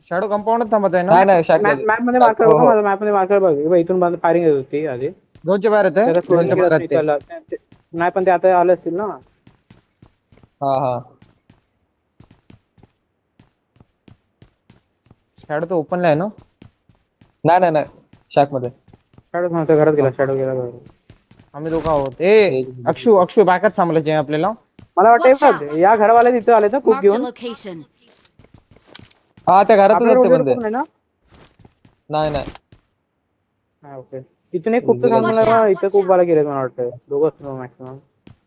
Shadow compound थांबत आहे ना? नाही नाही शाक मॅप मध्ये मार्कर बघ माझा मॅप मध्ये मार्कर बघ इथून फायरिंग येत होती आधी दोनच्या बाहेर येते दोनच्या बाहेर येते नाही पण ते आता आले असतील ना हा शॅडो तर ओपनला आहे ना? नाही शाक मध्ये शॅडो म्हणतो घरात गेला शॅडो गेला घरात. आम्ही दोघं आहोत. ए अक्षू बॅकच थांबलायचे आपल्याला. मला वाटतं या घरवाले तिथे आले तर खूप Marked a घेऊन location. हा त्या घरातच आपल्या असते रोडवर बंदे. कोण नाही ना नाही हा ओके इथून एक खूप तर सांगणार इथं खूप बाला गेले मला वाटतं दोघं असतो मॅक्सिमम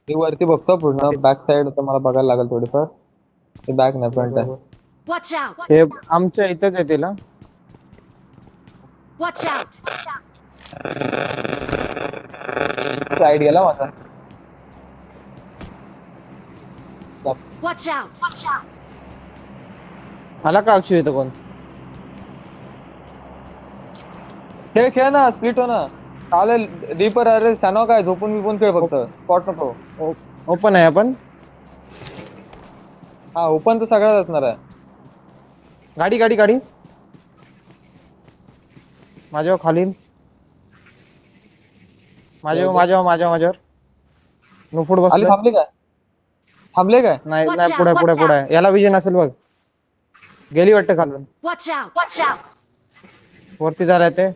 मी वरती बघतो पूर्ण बॅक साइड तर मला बघायला लागेल थोडीफार. ते बॅक नाही फ्रंट आहे. Watch out! हे आमच्या इथंच आहे तिला. Watch out! साइड गेला माझा. Watch out! आला का अक्षू इथं कोण? खेळ ना स्प्लिट हो ना चालेल. डीपर अरे सॅनो काय झोपून बिपून खेळ फक्त स्पॉट नको. ओपन आहे आपण. हा ओपन तर सगळ्याच असणार आहे. गाडी माझ्यावर खाली माझ्यावर नुफुट आली बसले. थांबले काय नाही पुढे आहे. याला विजन असेल बघ. गेली वाटतं खालून. Watch out! वरती झालाय ते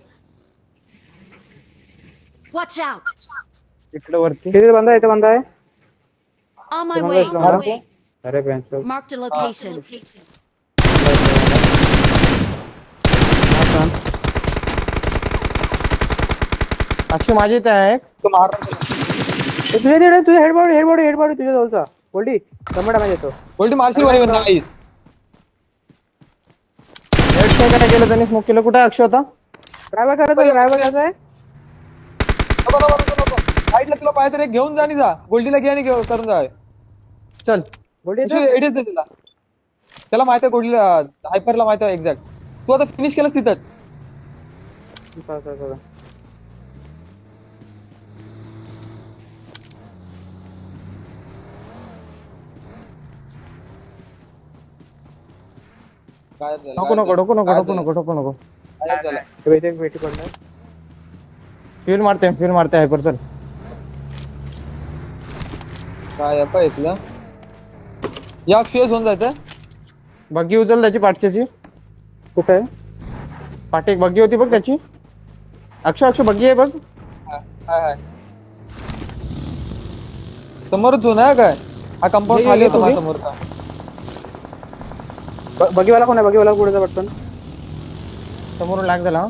Watch out! इकडे वरती. इथे बंद आहे On my way. अरे bench Marked a location. Akshu माझी इथे आहे. तुझ्या हेडबॉडी तुझ्या जवळचा बोलडी कमडा माझ्या येतो बोलती मारशी भाई नाईस. हेड काय केलं त्यांनी स्मोक केलं. कुठे आहे अक्षू आता? ड्रायव्हर करायचं आहे साईडला तुला पाहिजे तर एक घेऊन जा आणि जा. गोल्डीला घे आणि करून जा. चल बोलडी एडीच दे तिला. त्याला माहिती आहे गोल्डीला हायपरला माहिती आहे एक्झॅक्ट. तू आता फिनिश केलंस तिथं. नको. भेटी पडणार फ्यूल मारते हायपर. चल काय पाय तुला या अक्षय होऊन जायचं. बग्गी उचल त्याची पाठच्याची. कुठे आहे पाठी एक बग्गी होती बघ त्याची. अक्षू बग्गी आहे बघ. हाय समोरच झोन आहे काय? हा कंपाऊंड खाली होतो माझ्या समोर का? बगीवाला कोण आहे बगीवाला पुढे जा पटकन समोरून लॅग झाला.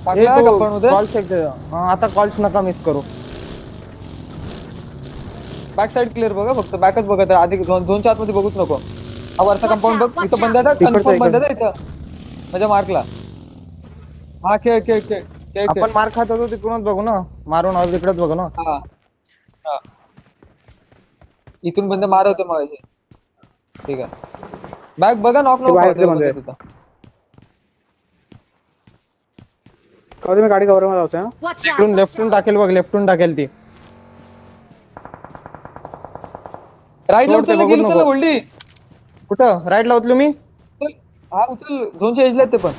कंपाऊंड मध्ये कॉल्स आता कॉल्स नका मिस करू. बॅक साइड क्लिअर बघा फक्त बॅकच बघत आहे. आधी झोनच्या आतमध्ये बघूच नको. हा वरचा कंपाऊंड बघ इथं बंद आहे. कन्फर्म बंद आहे इथं माझ्या मार्कला. हा खेळ आपण मार खात होतो तिकडूनच बघू ना. मारून आलो तिकडेच बघू ना. हा इथून बंद मार होते मग. ठीक आहे बॅक बघा नॉक नको मी गाडी कव्हर मध्ये होते Watch इकडून out! लेफ्टून टाकेल बघ. लेफ्टून टाकेल ती. राईट ला सोडते, उचल बघू गेली नको. गोल्डी. कुठं राईट ला उचलू मी? हा उचल झोनच्या एजला ते पण.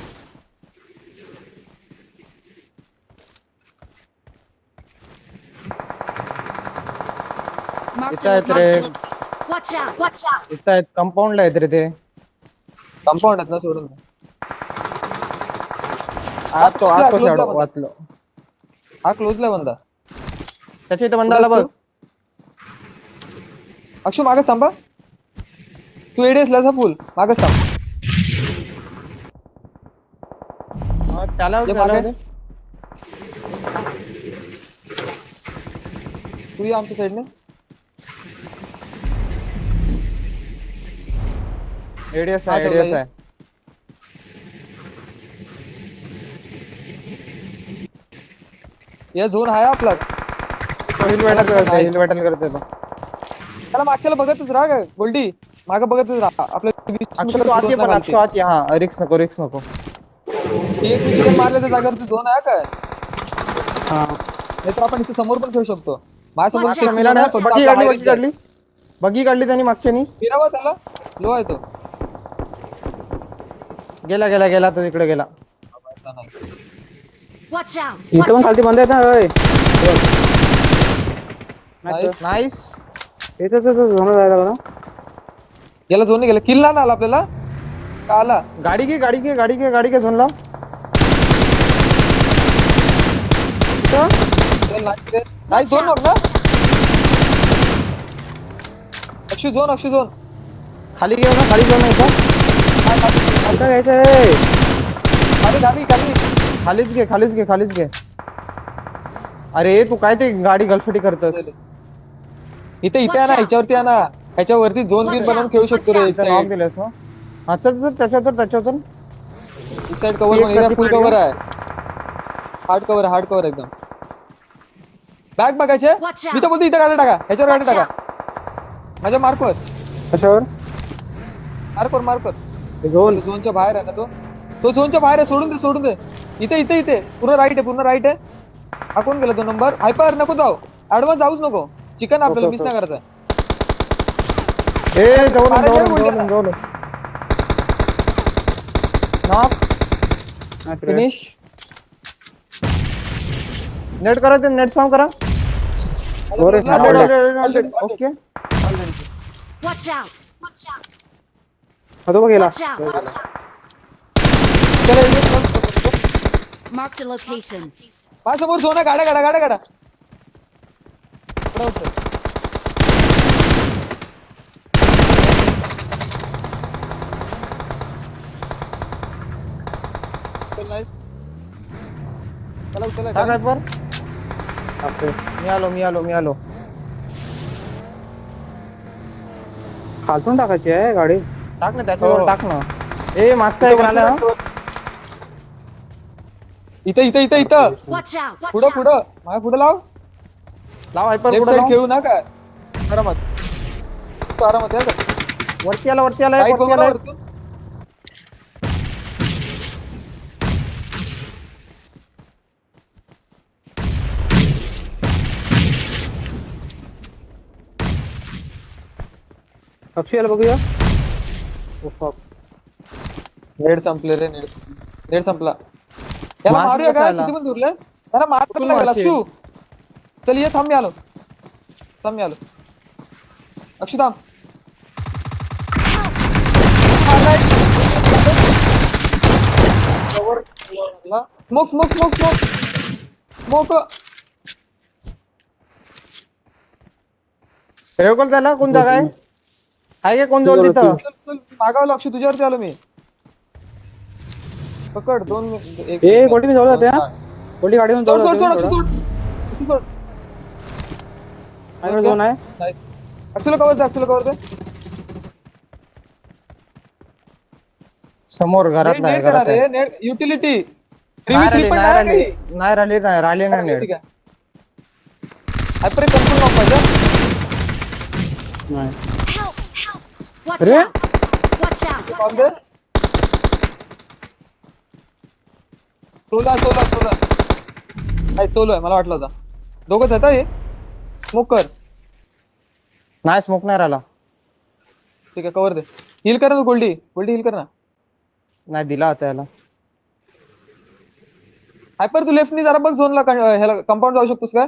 Marked इथं आहेत रे. Watch out! इथं आहेत कंपाऊंडला आहेत रे ते. कंपाऊंड आहेत ना सोडून. आतो शॅडो वाचलो. हा क्लोजला बंदा. त्याच्या इथं बंदा आला बघ. अक्षु मागच थांबा. तू एडीएस ला फुल मागच थांब. त्याला तू या आमच्या साईडने. एडीएस आहे. या झोन आहे आपलाच. हिल बॅटल करते तो. त्याला मागच्याला बघतच राहा काय गोल्डी. मागं बघतच राहा. अक्षु आत हा रिक्स नको. मारल्या त्या जागेवरती झोन आहे काय? नाहीतर आपण इथे समोर पण खेळू शकतो. माझ्या समोर बग्गी काढली त्यांनी मागच्यानी. फिरावं त्याला. लो आहे तो. गेला गेला गेला तो इकडे गेला. Watch out! इथं पण खालती बंद आहेत ना होय. Nice. नाईस. इथं झोन जायला बघा. गेला झोन गेला. किल ना आला आपल्याला का आला. गाडी घे गाडी घे गाडी घे गाडी घे झोनला. नाही झोन बघ ना. अक्षू झोन खाली घे ना खाली झोन येतो. आता घ्यायचं आहे. खाली खालीच घे. अरे तू काय ते गाडी गलफटी करतस. इथे आहे ना. ह्याच्यावरती आहे ना. ह्याच्यावरती झोन बिन बनवून खेळू शकतो रे. एक इथं नॉक साइड दिलंस हो. हा चल त्याच्यावर एक साइड कव्हर फुल कव्हर आहे. हार्ड कव्हर एकदम. बॅग बघायचे. Watch out. मी तर बोलतो इथं गाडी टाका. ह्याच्यावर गाडी टाका. माझ्या मार्कवर कशावर मार्कवर झोन झोनच्या बाहेर आहे ना तो झोनच्या बाहेर आहे. सोडून दे. इथे पूर्ण राईट आहे. हा कोण गेला तो नंबर. हायपर नको जाऊ. ऍडव्हान्स जाऊच नको. चिकन आपल्याला मिस नाही करायचं. ए जवळ नॉक फिनिश. नेट करा ते नेट स्पॅम करा. Okay Watch out! तो बघ गेला. Watch out! Mark the location. समोर झोन आहे. गाड्या चला टाक हायपर. मी आलो. खालतून टाकायची आहे गाडी. टाक ना त्याच्यावर टाक ना. ए मागचा एक आला. इथं Watch out! पुढं माझ्या पुढं लाव हायपर लेफ्ट पुढे साइड लाव. खेळू ना काय. आरामात आहे का. वरती आला राईट बघ ना वरतून. अक्षयाला बघूया. नेट संपले रे. नेट संपला. याला मास्क मारूया कसा काय. आला? किती पण दुरले त्याला मार कुठून लागला. मारशील? अक्षू चल ये. थांब मी आलो. अक्षू थांब. स्मोक रेवकल त्याला कोण जागा आहे का कोण जवळ तिथं. मागावलं. अक्षू तुझ्यावरती आलो मी. पकड 2 मिनिट. ए गोटी मी जवळ जाते. गोटी गाडीहून जवळ जाते. झोन आहे. अक्षूला कवर दे. समोर घरात आहे. युटिलिटी नाही राहिली नेट. हायपर कंट्रोल नॉक पाहिजे. Help! Watch अरे? out! Watch out! कॉल दे. सोलो आहे मला वाटलं होता. दोघंच आहेत हे. स्मोक कर. नाही स्मोक नाही राहिला. ठीक आहे कवर दे. हिल कर ना गोल्डी हिल कर ना. नाही दिला होता याला. हायपर तू लेफ्टनी जरा बघ. झोनला ह्याला कंपाऊंड जाऊ शकतोस का.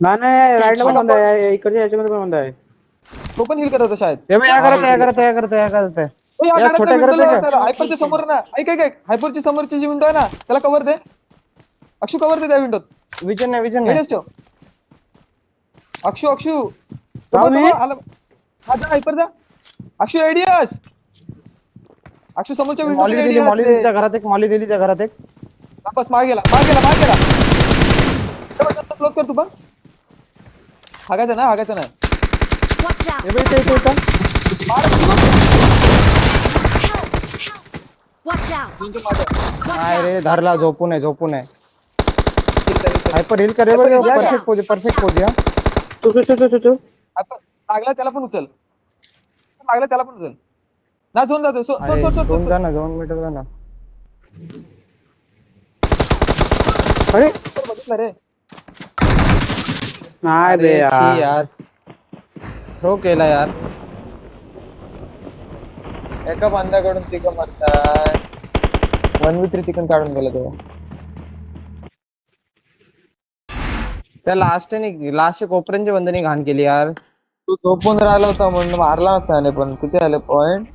नाही राईटला पण बंद आहे. इकडच्या याच्यामध्ये पण बंद आहे. तो पण हिल करत होता शायद. या करत छोट्या करत हायपरच्या समोर ना. ऐक हायपरच्या समोरची जी विंडो आहे ना त्याला कव्हर दे. अक्षू कव्हर दे त्या विंडोत. विजन नाही एडीएस ठेव. अक्षू मी? हायपर जा. अक्षू एडीएस. अक्षू समोरच्या मॉली दिली मॉली दिली त्या घरात एक. वापस मागे गेला. क्लोज कर तू पण. हागायचं नाही. Watch out! इथं Watch out! नाही रे धरला. झोपू नये. हायपर हिल करे. परफेक्ट पोज या. तू लागला त्याला पण उचल. ना झोन जातो. दोन जा ना 2 मीटर जा ना. अरे बघितलं रे. नाही रे यार थ्रो केला यार. एका बांध्याकडून तिघं मरताय 1v3 चिकन काढून गेलं तेव्हा त्या लास्ट कोपऱ्यांच्या बंदाने घाण केली यार तू झोपून राहिला होता म्हणून मारला नसता पण किती आले पॉइंट